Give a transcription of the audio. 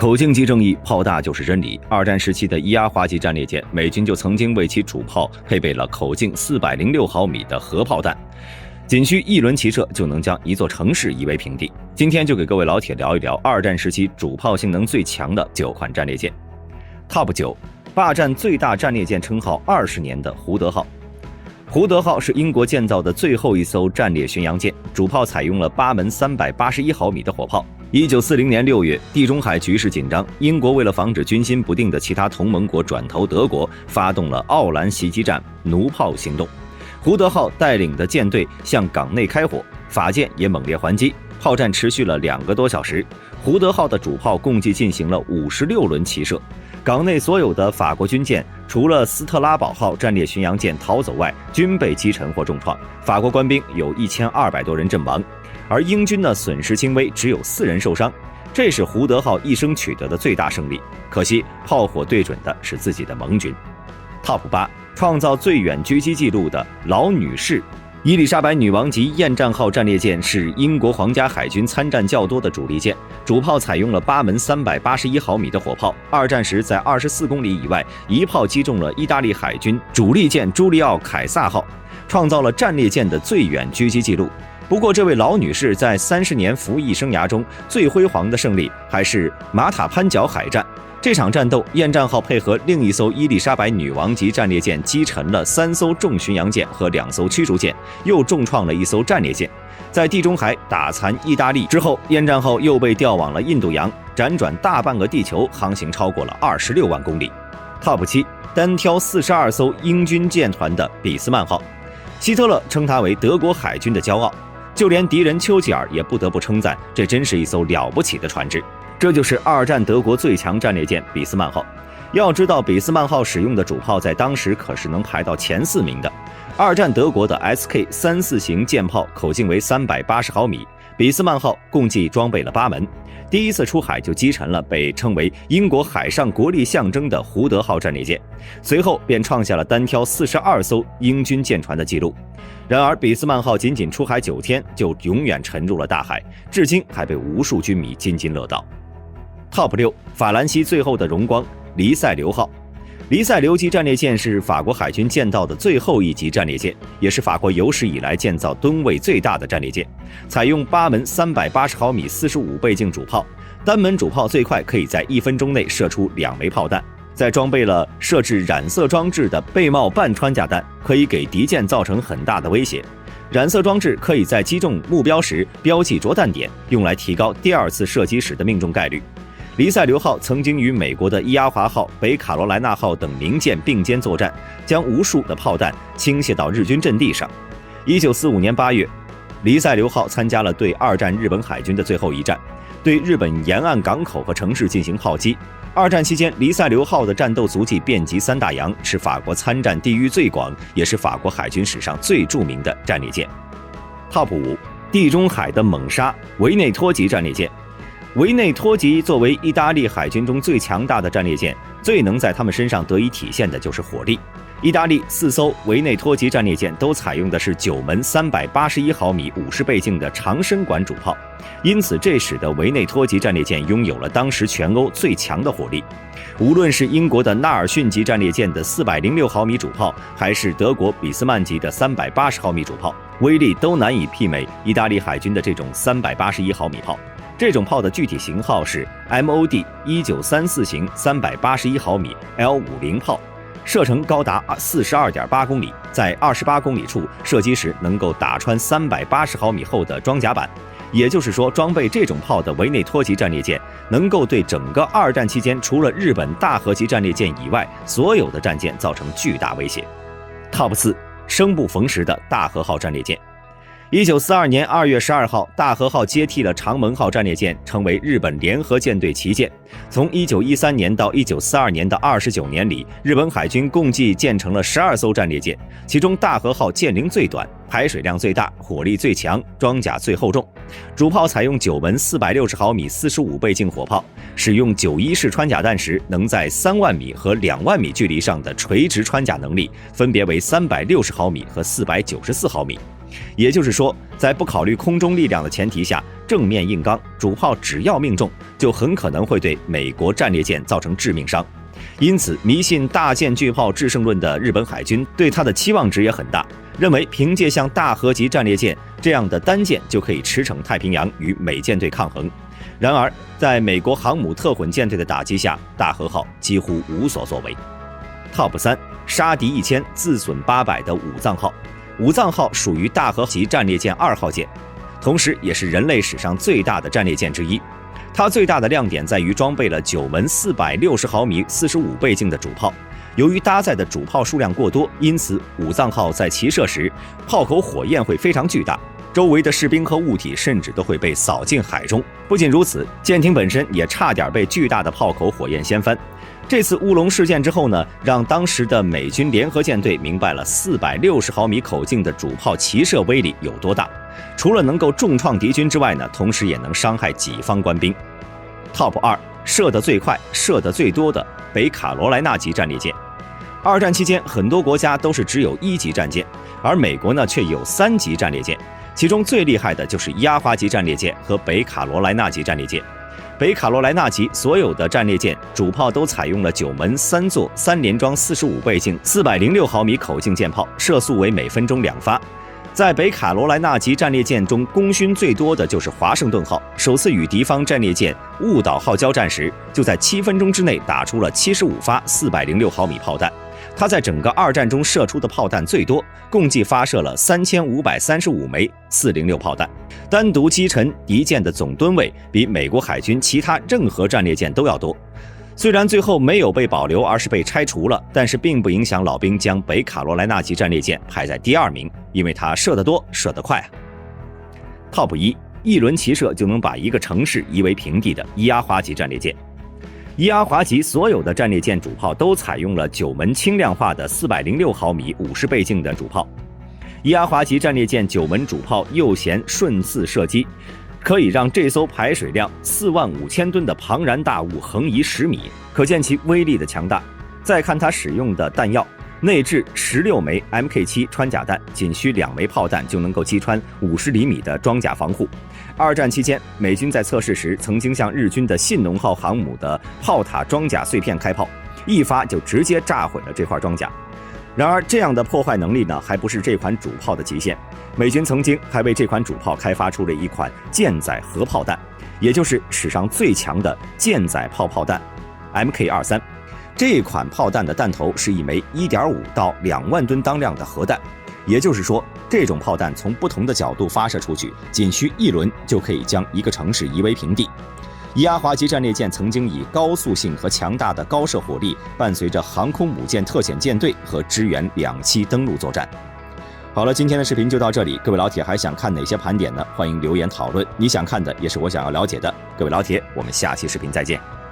口径即正义，炮大就是真理。二战时期的伊阿华级战列舰，美军就曾经为其主炮配备了口径406毫米的核炮弹，仅需一轮齐射就能将一座城市夷为平地。今天就给各位老铁聊一聊二战时期主炮性能最强的9款战列舰。Top 9，霸占最大战列舰称号20年的胡德号。胡德号是英国建造的最后一艘战列巡洋舰，主炮采用了8门381毫米的火炮。1940年6月，地中海局势紧张，英国为了防止军心不定的其他同盟国转投德国，发动了奥兰袭击战弩炮行动。胡德号带领的舰队向港内开火，法舰也猛烈还击，炮战持续了2个多小时。胡德号的主炮共计进行了56轮齐射。港内所有的法国军舰，除了斯特拉堡号战列巡洋舰逃走外，均被击沉或重创。法国官兵有1200多人阵亡，而英军呢损失轻微，只有4人受伤。这是胡德号一生取得的最大胜利。可惜炮火对准的是自己的盟军。Top 8，创造最远狙击记录的老女士。伊丽莎白女王级厌战号战列舰是英国皇家海军参战较多的主力舰，主炮采用了8门381毫米的火炮。二战时在24公里以外一炮击中了意大利海军主力舰朱利奥·凯撒号，创造了战列舰的最远狙击记录。不过这位老女士在30年服役生涯中最辉煌的胜利还是马塔潘角海战。这场战斗，厌战号配合另一艘伊丽莎白女王级战列舰击沉了3艘重巡洋舰和2艘驱逐舰，又重创了1艘战列舰。在地中海打残意大利之后，厌战号又被调往了印度洋，辗转大半个地球，航行超过了26万公里。Top 7，单挑42艘英军舰团的俾斯曼号。希特勒称它为德国海军的骄傲，就连敌人丘吉尔也不得不称赞，这真是一艘了不起的船只。这就是二战德国最强战列舰俾斯曼号。要知道，俾斯曼号使用的主炮在当时可是能排到前4名的。二战德国的 SK34 型舰炮口径为380毫米，俾斯曼号共计装备了8门。第一次出海就击沉了被称为英国海上国力象征的胡德号战列舰，随后便创下了单挑42艘英军舰船的纪录。然而俾斯曼号仅仅出海9天就永远沉入了大海，至今还被无数军迷津津乐道。Top 6，法兰西最后的荣光黎塞留号。黎塞留级战列舰是法国海军建造的最后一级战列舰，也是法国有史以来建造吨位最大的战列舰，采用8门380毫米45倍镜主炮，单门主炮最快可以在1分钟内射出2枚炮弹。再装备了设置染色装置的背帽半穿甲弹，可以给敌舰造成很大的威胁。染色装置可以在击中目标时标记着弹点，用来提高第2次射击时的命中概率。黎塞留号曾经与美国的伊阿华号、北卡罗来纳号等名舰并肩作战，将无数的炮弹倾泻到日军阵地上。1945年8月，黎塞留号参加了对二战日本海军的最后一战，对日本沿岸港口和城市进行炮击。二战期间，黎塞留号的战斗足迹遍及3大洋，是法国参战地域最广，也是法国海军史上最著名的战列舰。Top 5，地中海的猛鲨维内托级战列舰。维内托级作为意大利海军中最强大的战列舰，最能在他们身上得以体现的就是火力。意大利4艘维内托级战列舰都采用的是9门381毫米50倍镜的长身管主炮，因此这使得维内托级战列舰拥有了当时全欧最强的火力。无论是英国的纳尔逊级战列舰的406毫米主炮，还是德国俾斯曼级的380毫米主炮，威力都难以媲美意大利海军的这种381毫米炮。这种炮的具体型号是 MOD 1934型381毫米 L50 炮，射程高达42.8公里，在28公里处射击时能够打穿380毫米厚的装甲板。也就是说，装备这种炮的维内托级战列舰能够对整个二战期间除了日本大和级战列舰以外所有的战舰造成巨大威胁。Top 4，生不逢时的大和号战列舰。1942年2月12号，大和号接替了长门号战列舰，成为日本联合舰队旗舰。从1913年到1942年的29年里，日本海军共计建成了12艘战列舰，其中大和号舰龄最短，排水量最大，火力最强，装甲最厚重。主炮采用9门460毫米45倍镜火炮，使用91式穿甲弹时，能在3万米和2万米距离上的垂直穿甲能力分别为360毫米和494毫米。也就是说，在不考虑空中力量的前提下，正面硬刚，主炮只要命中，就很可能会对美国战列舰造成致命伤。因此，迷信大舰巨炮制胜论的日本海军对它的期望值也很大，认为凭借像大和级战列舰这样的单舰就可以驰骋太平洋与美舰队抗衡。然而，在美国航母特混舰队的打击下，大和号几乎无所作为。Top 3，杀敌1000，自损800的武藏号。武藏号属于大和级战列舰2号舰，同时也是人类史上最大的战列舰之一。它最大的亮点在于装备了9门460毫米45倍镜的主炮。由于搭载的主炮数量过多，因此武藏号在齐射时，炮口火焰会非常巨大，周围的士兵和物体甚至都会被扫进海中。不仅如此，舰艇本身也差点被巨大的炮口火焰掀翻。这次乌龙事件之后呢，让当时的美军联合舰队明白了460毫米口径的主炮齐射威力有多大。除了能够重创敌军之外呢，同时也能伤害己方官兵。Top 2，射得最快、射得最多的北卡罗来纳级战列舰。二战期间，很多国家都是只有1级战舰，而美国呢却有3级战列舰，其中最厉害的就是压华级战列舰和北卡罗来纳级战列舰。北卡罗来纳级所有的战列舰主炮都采用了9门3座3连装45倍镜406毫米口径舰炮，射速为每分钟2发。在北卡罗来纳级战列舰中，功勋最多的就是华盛顿号，首次与敌方战列舰雾岛号交战时，就在7分钟之内打出了75发406毫米炮弹。它在整个二战中射出的炮弹最多，共计发射了3535枚406炮弹，单独击沉敌舰的总吨位比美国海军其他任何战列舰都要多。虽然最后没有被保留，而是被拆除了，但是并不影响老兵将北卡罗来纳级战列舰排在第2名，因为它射得多，射得快啊。Top 1，一轮齐射就能把一个城市夷为平地的伊阿华级战列舰。伊阿华级所有的战列舰主炮都采用了9门轻量化的406毫米50倍镜的主炮。伊阿华级战列舰9门主炮右舷顺次射击，可以让这艘排水量45000吨的庞然大物横移10米，可见其威力的强大。再看它使用的弹药，内置16枚 Mk7 穿甲弹，仅需2枚炮弹就能够击穿50厘米的装甲防护。二战期间，美军在测试时曾经向日军的信浓号航母的炮塔装甲碎片开炮，一发就直接炸毁了这块装甲。然而，这样的破坏能力呢，还不是这款主炮的极限。美军曾经还为这款主炮开发出了一款舰载核炮弹，也就是史上最强的舰载炮弹 Mk23。这款炮弹的弹头是一枚1.5到2万吨当量的核弹，也就是说，这种炮弹从不同的角度发射出去，仅需1轮就可以将一个城市夷为平地。伊阿华级战列舰曾经以高速性和强大的高射火力，伴随着航空母舰特遣舰队和支援2栖登陆作战。好了，今天的视频就到这里，各位老铁还想看哪些盘点呢？欢迎留言讨论，你想看的也是我想要了解的。各位老铁，我们下期视频再见。